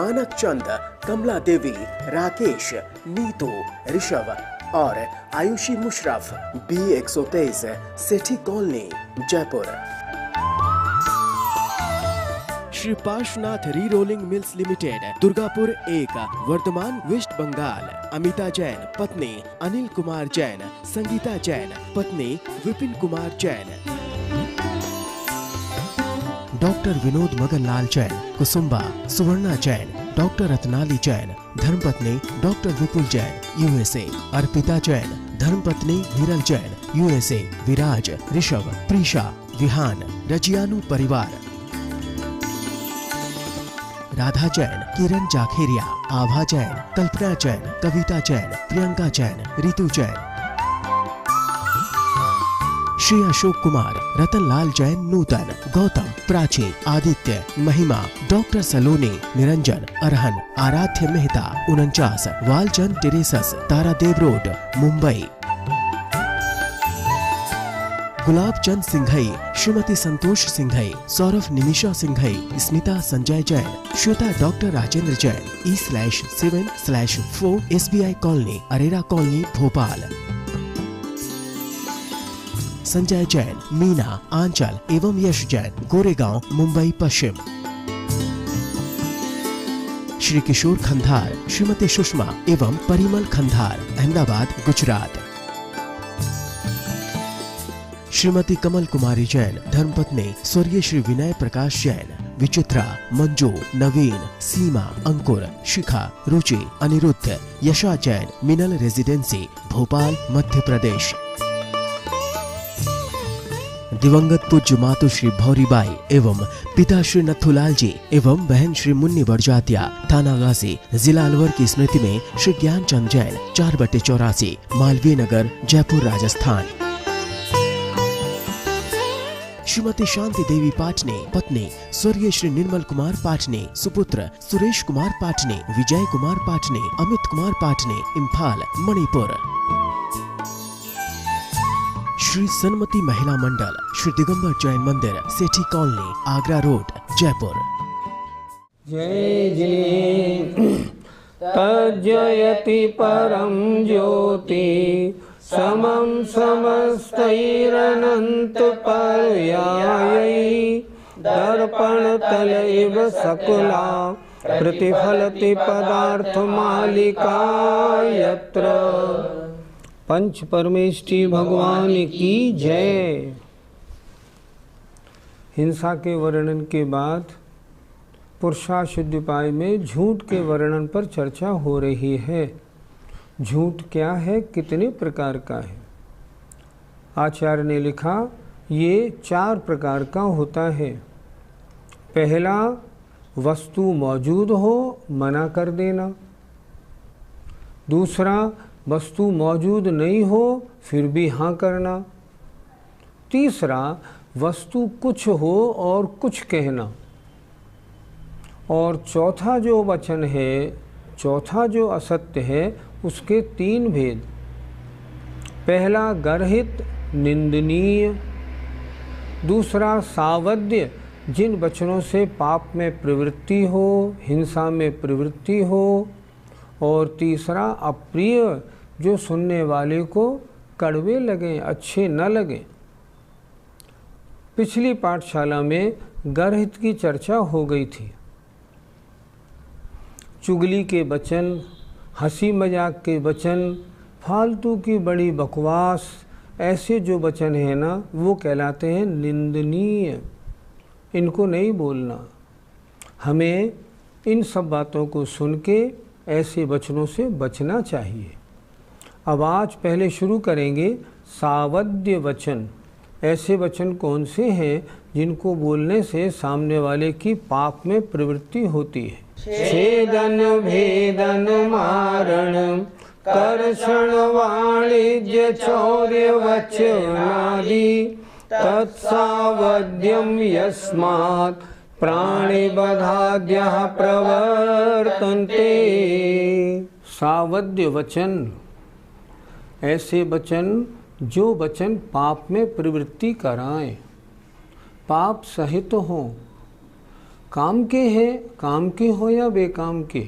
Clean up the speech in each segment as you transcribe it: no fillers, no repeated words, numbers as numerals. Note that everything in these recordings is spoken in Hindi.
मानक चंद, कमला देवी, राकेश, नीतू, ऋषभ और Ayushi Musharraf, B123, Sethi colony, Jaipur. Shri Parshwanath re rolling mills limited, Durgapur 1, Vardhaman, west Bengal. Amita Jain, पत्नी अनिल कुमार जैन, संगीता जैन, पत्नी विपिन कुमार जैन। डॉक्टर विनोद मगनलाल जैन, कुसुम्बा, सुवर्णा जैन, डॉक्टर रत्नाली जैन, धर्मपत्नी डॉक्टर विपुल जैन, USA। अर्पिता जैन, धर्मपत्नी हिरल जैन, USA। विराज, ऋषभ, प्रीशा, विहान, रजियानु परिवार। राधा जैन, किरण जाखेरिया, आभा जैन, कल्पना जैन, कविता जैन, प्रियंका जैन, रितु जैन। श्री अशोक कुमार, रतनलाल जैन, नूतन, गौतम, प्राची, आदित्य, महिमा, डॉक्टर सलोनी, Niranjan, Arhan, Aaradhya Mehta, 49, Walchand terraces, Tardeo road, Mumbai. Gulab Chand Singhai, Shrimati Santosh Singhai, Saurabh Nimisha Singhai, Smita Sanjay Jain, Shweta doctor Rajendra Jain, E/7/4 SBI colony, Arera colony, Bhopal. Sanjay Jain, Meena, Aanchal एवं यश जैन, गोरेगांव, मुंबई पश्चिम। श्री किशोर खंधार, श्रीमती सुषमा एवं परिमल खंधार, अहमदाबाद, गुजरात। श्रीमती कमल कुमारी जैन, धर्मपत्नी स्वर्गीय श्री विनय प्रकाश जैन, विचित्रा, मंजू, नवीन, सीमा, अंकुर, शिखा, रुचि, अनिरुद्ध, यशा जैन, मिनल रेजिडेंसी, भोपाल, मध्य प्रदेश। दिवंगत पूज्य मातु श्री भौरीबाई एवं पिता श्री नथुलाल जी एवं बहन श्री मुन्नी बड़जातिया, थाना गाजी, जिला अलवर की स्मृति में श्री ज्ञानचंद जैन, 4/84, मालवीय नगर, जयपुर, राजस्थान। श्रीमती शांति देवी पाटने, पत्नी स्वर्गीय श्री निर्मल कुमार पाटने, सुपुत्र सुरेश कुमार पाटने, विजय कुमार पाटने, अमित कुमार पाटने, इम्फाल, मणिपुर। श्री सन्मति महिला मंडल, श्री दिगंबर जैन मंदिर, सेठी कॉलोनी, आगरा रोड, जयपुर। जय जय तज्जयति परम ज्योति समं समस्तैरनंत पर्यायै दर्पणतल इव सकला प्रतिफलति पदार्थ मालिका यत्र। पंच परमेष्टि भगवान की जय। हिंसा के वर्णन के बाद पुरुषाशुद्धिपाय में झूठ के वर्णन पर चर्चा हो रही है। झूठ क्या है, कितने प्रकार का है? आचार्य ने लिखा ये 4 प्रकार का होता है। पहला, वस्तु मौजूद हो मना कर देना। दूसरा, वस्तु मौजूद नहीं हो फिर भी हाँ करना। तीसरा, वस्तु कुछ हो और कुछ कहना। और चौथा जो वचन है, चौथा जो असत्य है, उसके 3 भेद। पहला, गर्हित निंदनीय। दूसरा, सावध्य, जिन वचनों से पाप में प्रवृत्ति हो, हिंसा में प्रवृत्ति हो। और तीसरा, अप्रिय, जो सुनने वाले को कड़वे लगें, अच्छे न लगें। पिछली पाठशाला में गर्हित की चर्चा हो गई थी। चुगली के वचन, हंसी मजाक के वचन, फालतू की बड़ी बकवास, ऐसे जो वचन हैं ना, वो कहलाते हैं निंदनीय। इनको नहीं बोलना। हमें इन सब बातों को सुन के ऐसे वचनों से बचना चाहिए। अब आज पहले शुरू करेंगे सावध्य वचन। ऐसे वचन कौन से हैं जिनको बोलने से सामने वाले की पाप में प्रवृत्ति होती है? छेदन भेदन मारण कर्षण वाणिज्य चौर्य वचनादि तत्सावध्यम यस्मात् प्राणिबधाद्यः प्रवर्तन्ते। सावध्य वचन, ऐसे वचन जो वचन पाप में प्रवृत्ति कराएं, पाप सहित हों, काम के हैं, काम के हो या बेकाम के,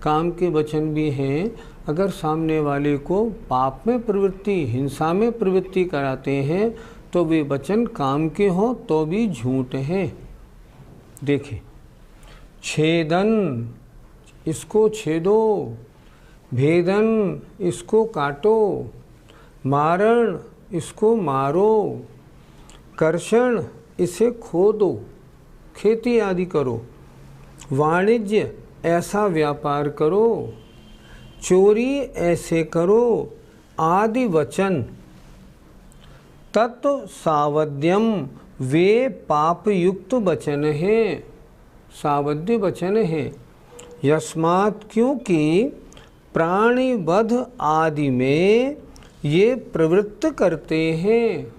काम के वचन भी हैं। अगर सामने वाले को पाप में प्रवृत्ति, हिंसा में प्रवृत्ति कराते हैं तो वे वचन काम के हों तो भी झूठ हैं। देखिए, छेदन, इसको छेदो, भेदन, इसको काटो, मारण, इसको मारो, कर्षण, इसे खोदो, खेती आदि करो, वाणिज्य, ऐसा व्यापार करो, चोरी ऐसे करो आदि वचन तत्व सावध्यम, वे पाप युक्त वचन हैं, सावध्य वचन हैं। यस्मात्, क्योंकि प्राणी वध आदि में ये प्रवृत्त करते हैं।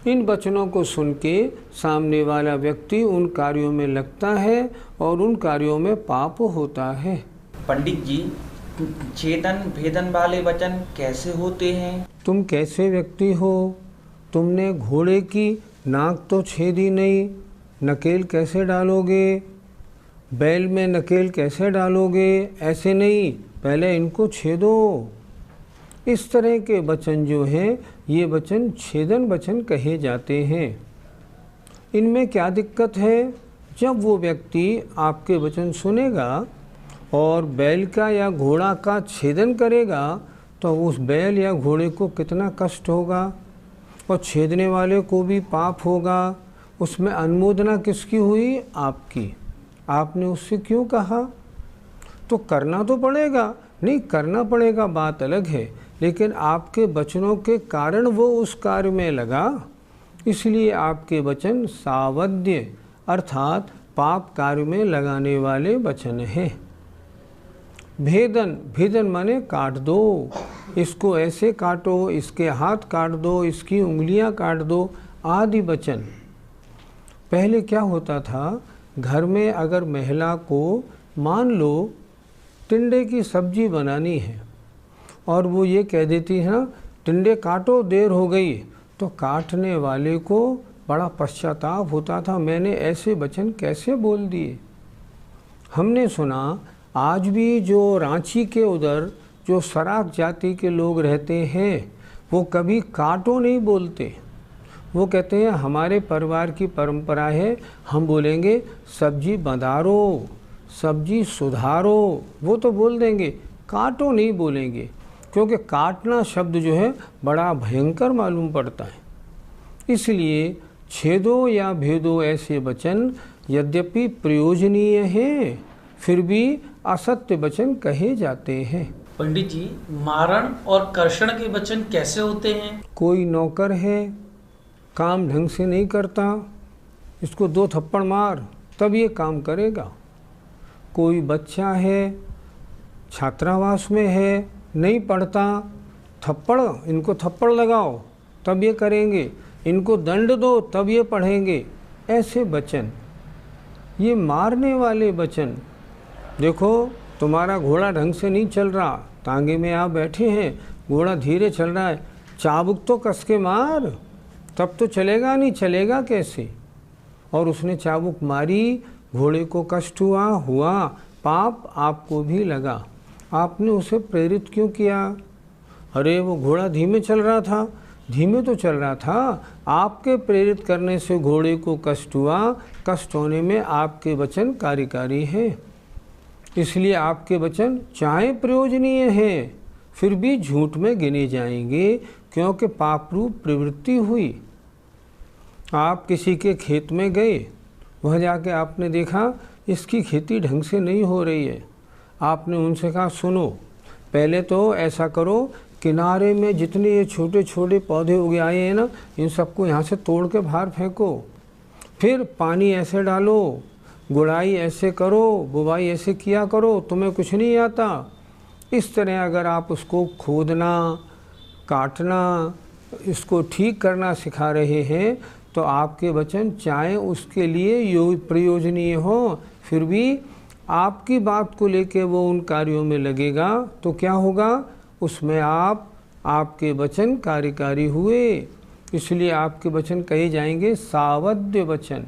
इन वचनों को सुन के सामने वाला व्यक्ति उन कार्यों में लगता है और उन कार्यों में पाप होता है। पंडित जी, छेदन भेदन वाले वचन कैसे होते हैं? तुम कैसे व्यक्ति हो? तुमने घोड़े की नाक तो छेदी नहीं, नकेल कैसे डालोगे? बैल में नकेल कैसे डालोगे? ऐसे नहीं, पहले इनको छेदो। इस तरह के वचन जो हैं, ये वचन छेदन वचन कहे जाते हैं। इनमें क्या दिक्कत है? जब वो व्यक्ति आपके वचन सुनेगा और बैल का या घोड़ा का छेदन करेगा तो उस बैल या घोड़े को कितना कष्ट होगा और छेदने वाले को भी पाप होगा। उसमें अनुमोदना किसकी हुई? आपकी। आपने उससे क्यों कहा? तो करना तो पड़ेगा, नहीं करना पड़ेगा बात अलग है, लेकिन आपके वचनों के कारण वो उस कार्य में लगा, इसलिए आपके वचन सावध्य अर्थात पाप कार्य में लगाने वाले वचन हैं। भेदन, भेदन माने काट दो, इसको ऐसे काटो, इसके हाथ काट दो, इसकी उंगलियां काट दो आदि वचन। पहले क्या होता था, घर में अगर महिला को मान लो टिंडे की सब्जी बनानी है और वो ये कह देती है ना, टिंडे काटो देर हो गई, तो काटने वाले को बड़ा पश्चाताप होता था, मैंने ऐसे वचन कैसे बोल दिए। हमने सुना आज भी जो रांची के उधर जो सराक जाति के लोग रहते हैं वो कभी काटो नहीं बोलते, वो कहते हैं हमारे परिवार की परंपरा है, हम बोलेंगे सब्जी बंधारो, सब्जी सुधारो, वो तो बोल देंगे, काटो नहीं बोलेंगे, क्योंकि काटना शब्द जो है बड़ा भयंकर मालूम पड़ता है। इसलिए छेदो या भेदो ऐसे वचन यद्यपि प्रयोजनीय हैं, फिर भी असत्य वचन कहे जाते हैं। पंडित जी, मारण और कर्षण के वचन कैसे होते हैं? कोई नौकर है, काम ढंग से नहीं करता, इसको 2 थप्पड़ मार तब ये काम करेगा। कोई बच्चा है, छात्रावास में है, नहीं पढ़ता, थप्पड़, इनको थप्पड़ लगाओ तब ये करेंगे, इनको दंड दो तब ये पढ़ेंगे। ऐसे वचन, ये मारने वाले वचन। देखो तुम्हारा घोड़ा ढंग से नहीं चल रहा, तांगे में आप बैठे हैं, घोड़ा धीरे चल रहा है, चाबुक तो कस के मार, तब तो चलेगा, नहीं चलेगा कैसे? और उसने चाबुक मारी, घोड़े को कष्ट हुआ, पाप आपको भी लगा। आपने उसे प्रेरित क्यों किया? अरे वो घोड़ा धीमे चल रहा था, धीमे तो चल रहा था, आपके प्रेरित करने से घोड़े को कष्ट हुआ, कष्ट होने में आपके वचन कार्यकारी हैं। इसलिए आपके वचन चाहे प्रयोजनीय हैं, फिर भी झूठ में गिने जाएंगे, क्योंकि पाप रूप प्रवृत्ति हुई। आप किसी के खेत में गए, वह जाके आपने देखा इसकी खेती ढंग से नहीं हो रही है, आपने उनसे कहा सुनो, पहले तो ऐसा करो, किनारे में जितने ये छोटे छोटे पौधे उगे आए हैं ना, इन सबको यहाँ से तोड़ के बाहर फेंको, फिर पानी ऐसे डालो, गुड़ाई ऐसे करो, बुवाई ऐसे किया करो, तुम्हें कुछ नहीं आता। इस तरह अगर आप उसको खोदना, काटना, इसको ठीक करना सिखा रहे हैं, तो आपके वचन चाहे उसके लिए प्रयोजनीय हो, फिर भी आपकी बात को लेके वो उन कार्यों में लगेगा, तो क्या होगा, उसमें आपके वचन कार्यकारी हुए। इसलिए आपके वचन कहे जाएंगे सावध्य वचन।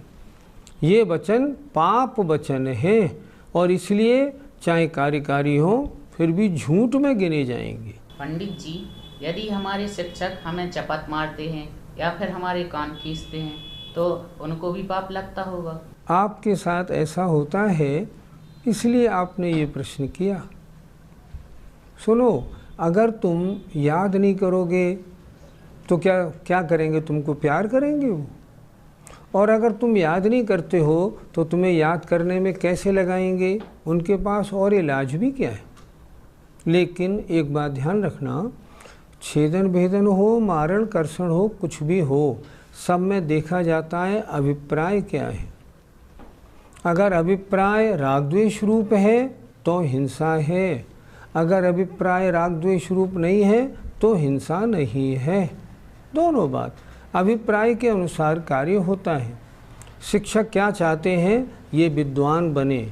ये वचन पाप वचन हैं और इसलिए चाहे कार्यकारी हो फिर भी झूठ में गिने जाएंगे। पंडित जी, यदि हमारे शिक्षक हमें चपत मारते हैं या फिर हमारे कान खींचते हैं तो उनको भी पाप लगता होगा। आपके साथ ऐसा होता है इसलिए आपने ये प्रश्न किया। सुनो, अगर तुम याद नहीं करोगे तो क्या करेंगे? तुमको प्यार करेंगे वो। और अगर तुम याद नहीं करते हो तो तुम्हें याद करने में कैसे लगाएंगे? उनके पास और इलाज भी क्या है। लेकिन एक बात ध्यान रखना, छेदन भेदन हो, मारण कर्षण हो, कुछ भी हो, सब में देखा जाता है अभिप्राय क्या है। अगर अभिप्राय राग द्वेष रूप है तो हिंसा है, अगर अभिप्राय राग द्वेष रूप नहीं है तो हिंसा नहीं है। दोनों बात अभिप्राय के अनुसार कार्य होता है। शिक्षक क्या चाहते हैं? ये विद्वान बने।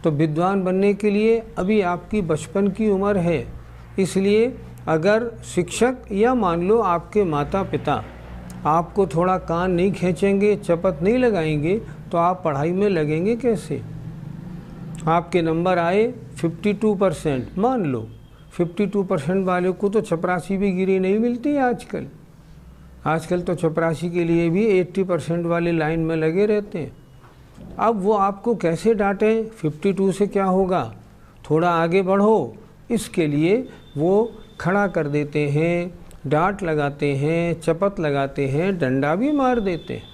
तो विद्वान बनने के लिए अभी आपकी बचपन की उम्र है, इसलिए अगर शिक्षक या मान लो आपके माता पिता आपको थोड़ा कान नहीं खींचेंगे, चपत नहीं लगाएंगे तो आप पढ़ाई में लगेंगे कैसे? आपके नंबर आए 52%, मान लो 52% वाले को तो चपरासी भी गिरी नहीं मिलती आजकल। आजकल तो चपरासी के लिए भी 80% वाले लाइन में लगे रहते हैं। अब वो आपको कैसे डांटें? 52 से क्या होगा, थोड़ा आगे बढ़ो। इसके लिए वो खड़ा कर देते हैं, डांट लगाते हैं, चपत लगाते हैं, डंडा भी मार देते हैं।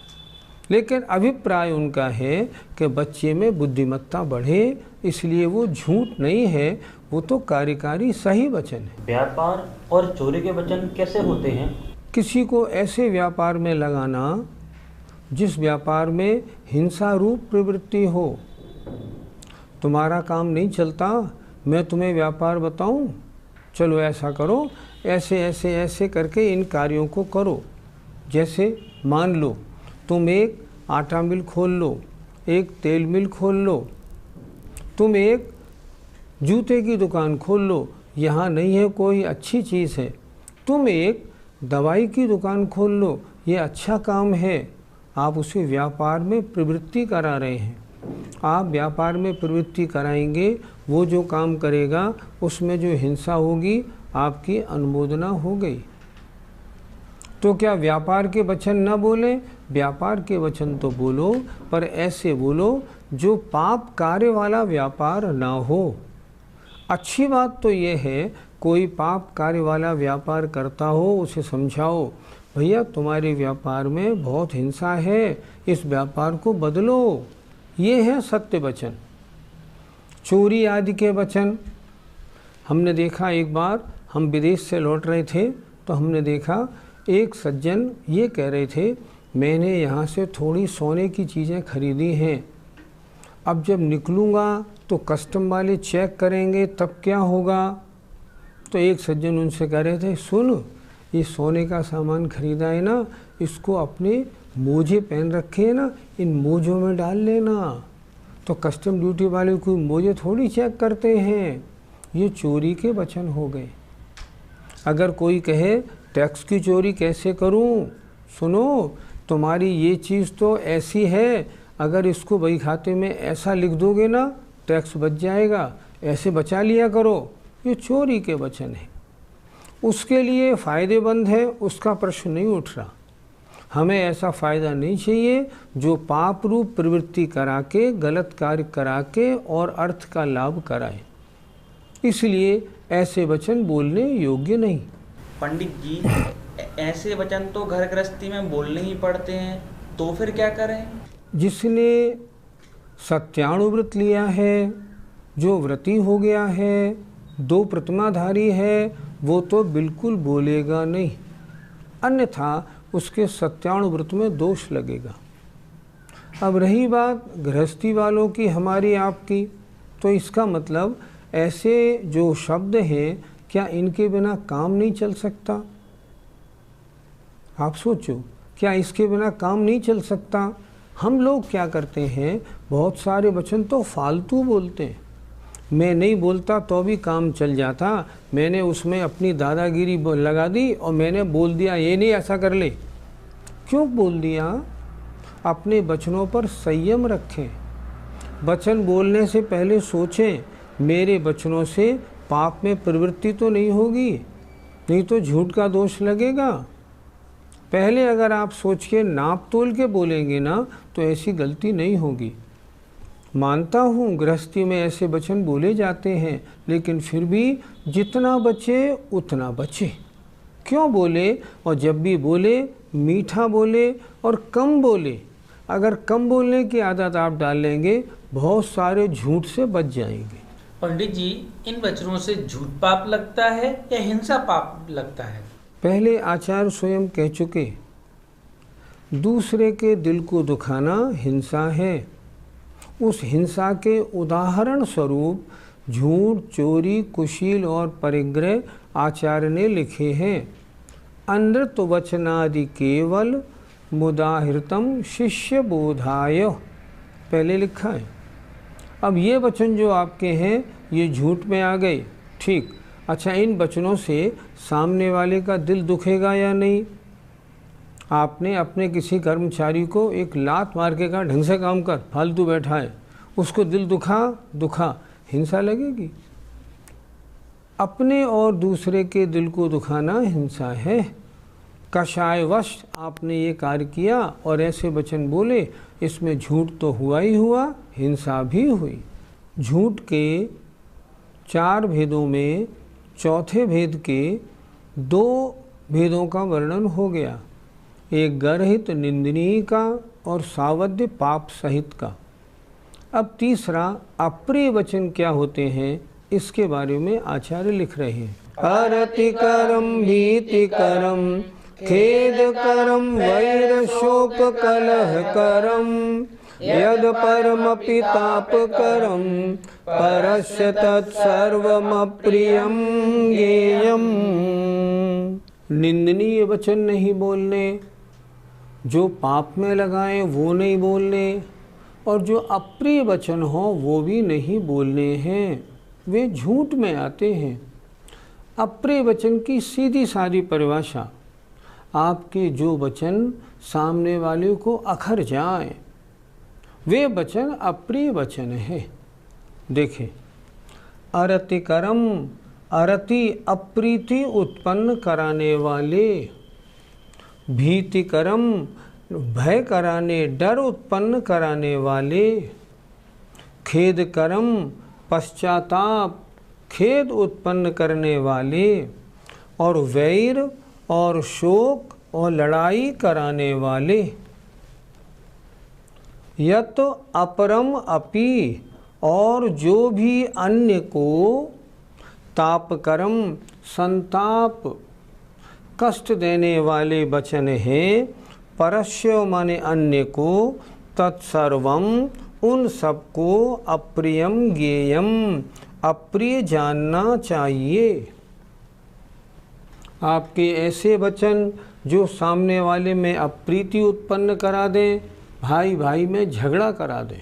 लेकिन अभिप्राय उनका है कि बच्चे में बुद्धिमत्ता बढ़े, इसलिए वो झूठ नहीं है, वो तो कार्यकारी सही वचन है। व्यापार और चोरी के वचन कैसे होते हैं? किसी को ऐसे व्यापार में लगाना जिस व्यापार में हिंसा रूप प्रवृत्ति हो। तुम्हारा काम नहीं चलता, मैं तुम्हें व्यापार बताऊं, चलो ऐसा करो, ऐसे ऐसे ऐसे करके इन कार्यों को करो। जैसे मान लो तुम एक आटा मिल खोल लो, एक तेल मिल खोल लो, तुम एक जूते की दुकान खोल लो, यहाँ नहीं है कोई अच्छी चीज़ है। तुम एक दवाई की दुकान खोल लो, ये अच्छा काम है। आप उसे व्यापार में प्रवृत्ति करा रहे हैं। आप व्यापार में प्रवृत्ति कराएंगे, वो जो काम करेगा उसमें जो हिंसा होगी आपकी अनुमोदना हो गई। तो क्या व्यापार के वचन न बोलें? व्यापार के वचन तो बोलो, पर ऐसे बोलो जो पाप कार्य वाला व्यापार ना हो। अच्छी बात तो ये है कोई पाप कार्य वाला व्यापार करता हो उसे समझाओ, भैया तुम्हारे व्यापार में बहुत हिंसा है, इस व्यापार को बदलो। ये है सत्य वचन। चोरी आदि के वचन हमने देखा, एक बार हम विदेश से लौट रहे थे तो हमने देखा एक सज्जन ये कह रहे थे, मैंने यहाँ से थोड़ी सोने की चीज़ें खरीदी हैं, अब जब निकलूँगा तो कस्टम वाले चेक करेंगे तब क्या होगा। तो एक सज्जन उनसे कह रहे थे, सुन, ये सोने का सामान खरीदा है ना, इसको अपने मोजे पहन रखे हैं ना, इन मोजों में डाल लेना। तो कस्टम ड्यूटी वाले कोई मोजे थोड़ी चेक करते हैं। ये चोरी के वचन हो गए। अगर कोई कहे टैक्स की चोरी कैसे करूं? सुनो, तुम्हारी ये चीज़ तो ऐसी है, अगर इसको बही खाते में ऐसा लिख दोगे ना टैक्स बच जाएगा, ऐसे बचा लिया करो। ये चोरी के वचन है। उसके लिए फ़ायदेमंद है, उसका प्रश्न नहीं उठ रहा। हमें ऐसा फ़ायदा नहीं चाहिए जो पाप रूप प्रवृत्ति करा के, गलत कार्य करा के और अर्थ का लाभ कराए। इसलिए ऐसे वचन बोलने योग्य नहीं। पंडित जी, ऐसे वचन तो घर गृहस्थी में बोलने ही पड़ते हैं, तो फिर क्या करें? जिसने सत्यानुव्रत लिया है, जो व्रती हो गया है, 2 प्रतिमाधारी है, वो तो बिल्कुल बोलेगा नहीं, अन्यथा उसके सत्यानुव्रत में दोष लगेगा। अब रही बात गृहस्थी वालों की, हमारी आपकी, तो इसका मतलब ऐसे जो शब्द हैं क्या इनके बिना काम नहीं चल सकता? आप सोचो, क्या इसके बिना काम नहीं चल सकता? हम लोग क्या करते हैं, बहुत सारे वचन तो फालतू बोलते हैं। मैं नहीं बोलता तो भी काम चल जाता, मैंने उसमें अपनी दादागिरी लगा दी और मैंने बोल दिया ये नहीं ऐसा कर ले। क्यों बोल दिया? अपने वचनों पर संयम रखें। वचन बोलने से पहले सोचें, मेरे वचनों से पाप में प्रवृत्ति तो नहीं होगी, नहीं तो झूठ का दोष लगेगा। पहले अगर आप सोच के नाप तोल के बोलेंगे ना, तो ऐसी गलती नहीं होगी। मानता हूँ गृहस्थी में ऐसे वचन बोले जाते हैं, लेकिन फिर भी जितना बचे उतना बचे। क्यों बोले? और जब भी बोले मीठा बोले और कम बोले। अगर कम बोलने की आदत आप डाल लेंगे, बहुत सारे झूठ से बच जाएंगे। पंडित जी, इन वचनों से झूठ पाप लगता है या हिंसा पाप लगता है? पहले आचार्य स्वयं कह चुके, दूसरे के दिल को दुखाना हिंसा है। उस हिंसा के उदाहरण स्वरूप झूठ, चोरी, कुशील और परिग्रह आचार्य ने लिखे हैं। अनृत वचनादि केवल मुदाहृतम शिष्य बोधाय, पहले लिखा है। अब ये वचन जो आपके हैं ये झूठ में आ गए, ठीक। अच्छा, इन वचनों से सामने वाले का दिल दुखेगा या नहीं? आपने अपने किसी कर्मचारी को एक लात मार के कहा, ढंग से काम कर, फालतू बैठा है, उसको दिल दुखा, हिंसा लगेगी। अपने और दूसरे के दिल को दुखाना हिंसा है। कषायवश आपने ये कार्य किया और ऐसे वचन बोले, इसमें झूठ तो हुआ ही हुआ, हिंसा भी हुई। झूठ के 4 भेदों में चौथे भेद के 2 भेदों का वर्णन हो गया, एक गर्हित निंदनीय का और सावध्य पाप सहित का। अब तीसरा अप्रिय वचन क्या होते हैं, इसके बारे में आचार्य लिख रहे हैं। अरतिकरम भीतिकरम खेदकरम वैर शोक कलहकरम यद परमपि तापकरम परस्य तत्सर्वमप्रियम ज्ञेयम्। निंदनीय वचन नहीं बोलने, जो पाप में लगाएं वो नहीं बोलने, और जो अप्रिय वचन हो वो भी नहीं बोलने हैं, वे झूठ में आते हैं। अप्रिय वचन की सीधी सादी परिभाषा, आपके जो वचन सामने वाले को अखर जाएं, वे वचन अप्रिय वचन है। देखें, अरतिकरम, अरति अप्रीति उत्पन्न कराने वाले, भीतिकरम भय कराने, डर उत्पन्न कराने वाले, खेदकरम पश्चाताप, खेद उत्पन्न करने वाले, और वैर और शोक और लड़ाई कराने वाले। यत अपरम अपि, और जो भी अन्य को, तापकरम संताप कष्ट देने वाले वचन हैं, परस्य माने अन्य को, तत्सर्वम उन सबको, अप्रियम ज्ञेयम अप्रिय जानना चाहिए। आपके ऐसे वचन जो सामने वाले में अप्रीति उत्पन्न करा दें, भाई भाई में झगड़ा करा दें,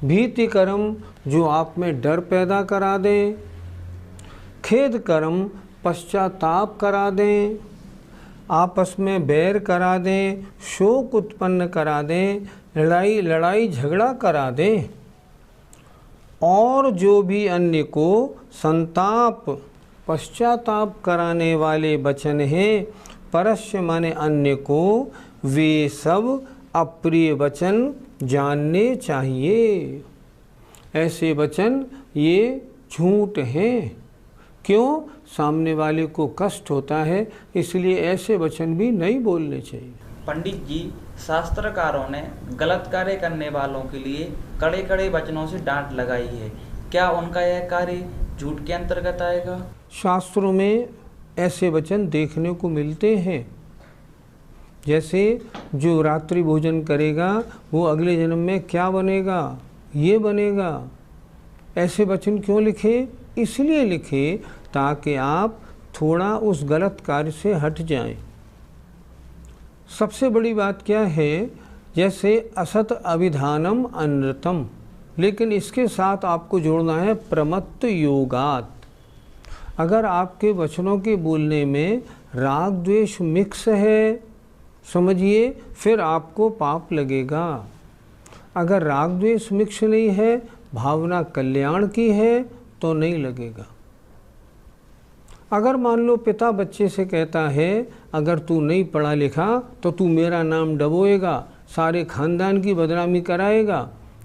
भीतिकरम जो आप में डर पैदा करा दें, खेदकरम पश्चाताप करा दें, आपस में बैर करा दें, शोक उत्पन्न करा दें, लड़ाई झगड़ा करा दें, और जो भी अन्य को संताप पश्चाताप कराने वाले वचन हैं, परस्य माने अन्य को, वे सब अप्रिय वचन जानने चाहिए। ऐसे वचन ये झूठ हैं। क्यों? सामने वाले को कष्ट होता है, इसलिए ऐसे वचन भी नहीं बोलने चाहिए। पंडित जी, शास्त्रकारों ने गलत कार्य करने वालों के लिए कड़े कड़े वचनों से डांट लगाई है, क्या उनका यह कार्य झूठ के अंतर्गत आएगा? शास्त्रों में ऐसे वचन देखने को मिलते हैं, जैसे जो रात्रि भोजन करेगा वो अगले जन्म में क्या बनेगा, ये बनेगा। ऐसे वचन क्यों लिखे? इसलिए लिखे ताकि आप थोड़ा उस गलत कार्य से हट जाएं। सबसे बड़ी बात क्या है, जैसे असत अभिधानम अनृतम, लेकिन इसके साथ आपको जोड़ना है प्रमत्त योगात। अगर आपके वचनों के बोलने में राग द्वेष मिक्स है समझिए, फिर आपको पाप लगेगा। अगर राग द्वेष मिक्स नहीं है, भावना कल्याण की है, तो नहीं लगेगा। अगर मान लो पिता बच्चे से कहता है अगर तू नहीं पढ़ा लिखा तो तू मेरा नाम डबोएगा, सारे खानदान की बदनामी कराएगा,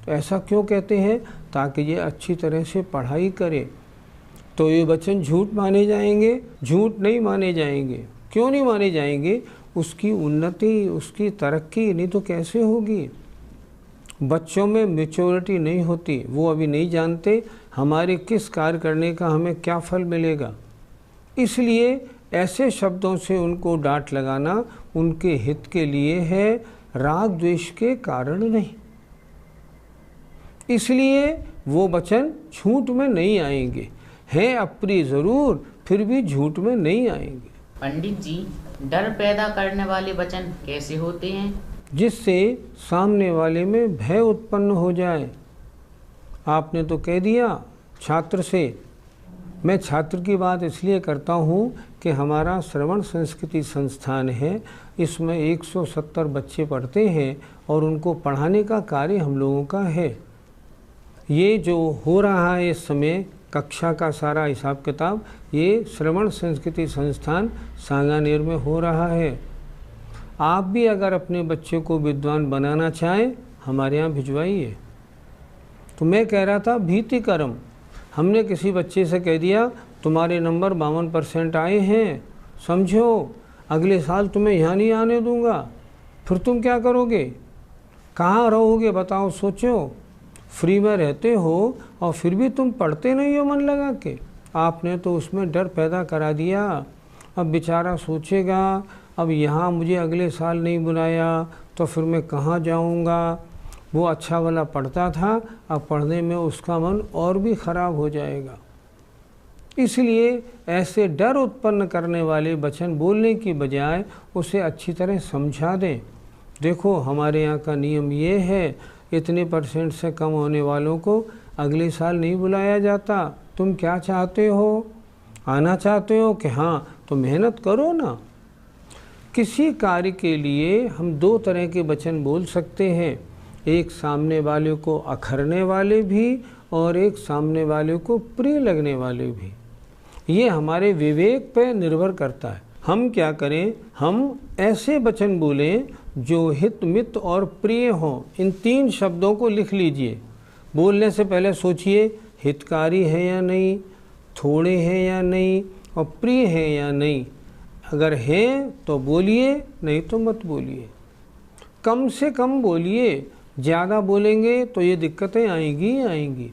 तो ऐसा क्यों कहते हैं? ताकि ये अच्छी तरह से पढ़ाई करे। तो ये वचन झूठ माने जाएंगे? झूठ नहीं माने जाएंगे। क्यों नहीं माने जाएंगे? उसकी उन्नति, उसकी तरक्की नहीं तो कैसे होगी? बच्चों में मैच्योरिटी नहीं होती, वो अभी नहीं जानते हमारे किस कार्य करने का हमें क्या फल मिलेगा। इसलिए ऐसे शब्दों से उनको डांट लगाना उनके हित के लिए है, राग द्वेष के कारण नहीं। इसलिए वो वचन झूठ में नहीं आएंगे, हैं अप्रिय जरूर, फिर भी झूठ में नहीं आएंगे। पंडित जी, डर पैदा करने वाले वचन कैसे होते हैं? जिससे सामने वाले में भय उत्पन्न हो जाए। आपने तो कह दिया छात्र से, मैं छात्र की बात इसलिए करता हूँ कि हमारा श्रवण संस्कृति संस्थान है, इसमें 170 बच्चे पढ़ते हैं और उनको पढ़ाने का कार्य हम लोगों का है। ये जो हो रहा है इस समय कक्षा का सारा हिसाब किताब, ये श्रवण संस्कृति संस्थान सांगानेर में हो रहा है। आप भी अगर अपने बच्चे को विद्वान बनाना चाहें, हमारे यहाँ भिजवाइए। तो मैं कह रहा था भीतिकरम, हमने किसी बच्चे से कह दिया तुम्हारे नंबर 52% आए हैं, समझो अगले साल तुम्हें यहाँ नहीं आने दूंगा, फिर तुम क्या करोगे? कहाँ रहोगे बताओ? सोचो, फ्री में रहते हो और फिर भी तुम पढ़ते नहीं हो मन लगा के। आपने तो उसमें डर पैदा करा दिया। अब बेचारा सोचेगा अब यहाँ मुझे अगले साल नहीं बुलाया तो फिर मैं कहाँ जाऊँगा। वो अच्छा वाला पढ़ता था, अब पढ़ने में उसका मन और भी ख़राब हो जाएगा। इसलिए ऐसे डर उत्पन्न करने वाले वचन बोलने की बजाय उसे अच्छी तरह समझा दें। देखो हमारे यहाँ का नियम ये है, इतने % से कम होने वालों को अगले साल नहीं बुलाया जाता। तुम क्या चाहते हो? आना चाहते हो कि हाँ, तो मेहनत करो ना। किसी कार्य के लिए हम 2 तरह के वचन बोल सकते हैं, एक सामने वाले को अखरने वाले भी और एक सामने वाले को प्रिय लगने वाले भी। ये हमारे विवेक पर निर्भर करता है। हम क्या करें? हम ऐसे वचन बोलें जो हित मित और प्रिय हों। इन 3 शब्दों को लिख लीजिए। बोलने से पहले सोचिए हितकारी है या नहीं, थोड़े हैं या नहीं और प्रिय हैं या नहीं। अगर हैं तो बोलिए, नहीं तो मत बोलिए। कम से कम बोलिए, ज़्यादा बोलेंगे तो ये दिक्कतें आएंगी ही आएंगी।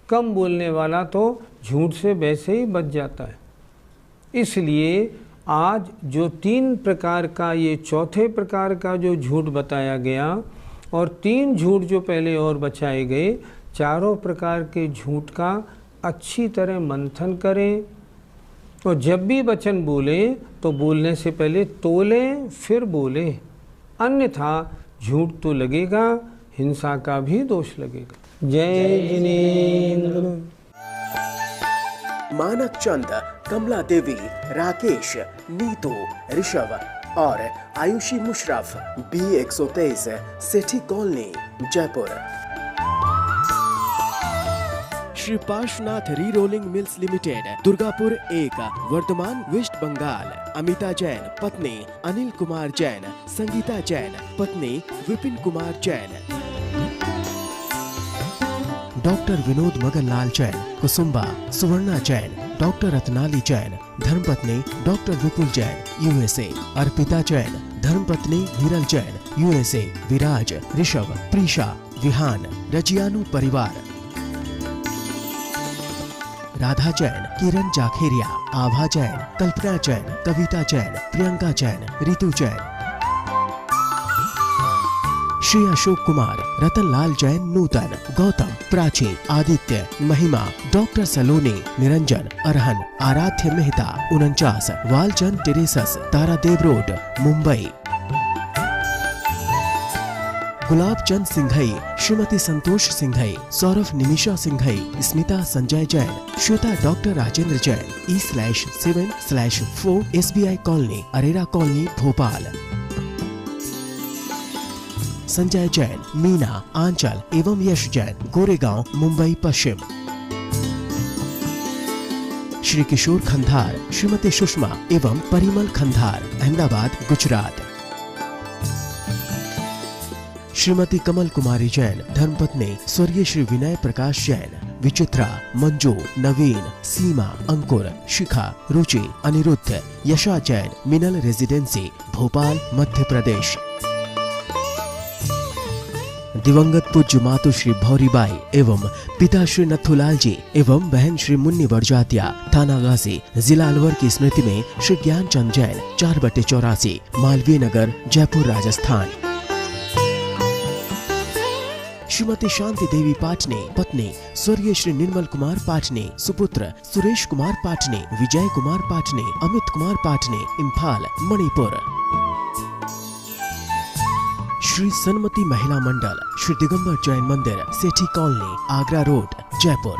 कम बोलने वाला तो झूठ से वैसे ही बच जाता है। इसलिए आज जो 3 प्रकार का, ये चौथे प्रकार का जो झूठ बताया गया और 3 झूठ जो पहले और बचाए गए, चारों प्रकार के झूठ का अच्छी तरह मंथन करें और जब भी वचन बोलें तो बोलने से पहले तोलें फिर बोलें, अन्यथा झूठ तो लगेगा, हिंसा का भी दोष लगेगा। जय जिनेंद्र। मानक चंद, कमला देवी, राकेश, नीतू, ऋषभ और Ayushi Musharraf, B123, Sethi colony, Jaipur. Shri Parshwanath re rolling mills limited, Durgapur 1, Vardhaman, west Bengal. Amita Jain, पत्नी अनिल कुमार जैन, संगीता जैन, पत्नी विपिन कुमार जैन। डॉक्टर विनोद मगनलाल जैन, कुसुम्बा, सुवर्णा जैन, डॉक्टर रत्नाली जैन, धर्मपत्नी डॉक्टर विपुल जैन, USA। अर्पिता जैन, धर्मपत्नी विरल जैन, USA। विराज, ऋषभ, प्रीशा, विहान, रजियानु परिवार। राधा जैन, किरण जाखेरिया, आभा जैन, कल्पना जैन, कविता जैन, प्रियंका जैन, रितु जैन। श्री अशोक कुमार, रतनलाल जैन, नूतन, गौतम, प्राची, आदित्य, महिमा, डॉक्टर सलोनी, Niranjan, Arhan, Aaradhya Mehta, 49, Walchand terraces, Tardeo road, Mumbai. Gulab Chand Singhai, Shrimati Santosh Singhai, Saurabh Nimisha Singhai, Smita Sanjay Jain, Shweta doctor Rajendra Jain, E/7/4 SBI colony, Arera colony, Bhopal. Sanjay Jain, Meena, Aanchal एवं यश जैन, गोरेगांव, मुंबई पश्चिम। श्री किशोर खंधार, श्रीमती सुषमा एवं परिमल खंधार, अहमदाबाद, गुजरात। श्रीमती कमल कुमारी जैन, धर्मपत्नी स्वर्गीय श्री विनय प्रकाश जैन, विचित्रा, मंजू, नवीन, सीमा, अंकुर, शिखा, रुचि, अनिरुद्ध, यशा जैन, मिनल रेजिडेंसी, भोपाल, मध्य प्रदेश। दिवंगत पूज्य मातु श्री भौरीबाई एवं पिता श्री नथुलाल जी एवं बहन श्री मुन्नी बड़जातिया, थाना गाजी, जिला अलवर की स्मृति में श्री ज्ञानचंद जैन, 4/84, मालवीय नगर, जयपुर, राजस्थान। श्रीमती शांति देवी पाटने, पत्नी स्वर्गीय श्री निर्मल कुमार पाटने, सुपुत्र सुरेश कुमार पाटने, विजय कुमार पाटने, अमित कुमार पाटने, इम्फाल, मणिपुर। श्री सन्मति महिला मंडल, श्री दिगंबर जैन मंदिर, सेठी कॉलोनी, आगरा रोड, जयपुर।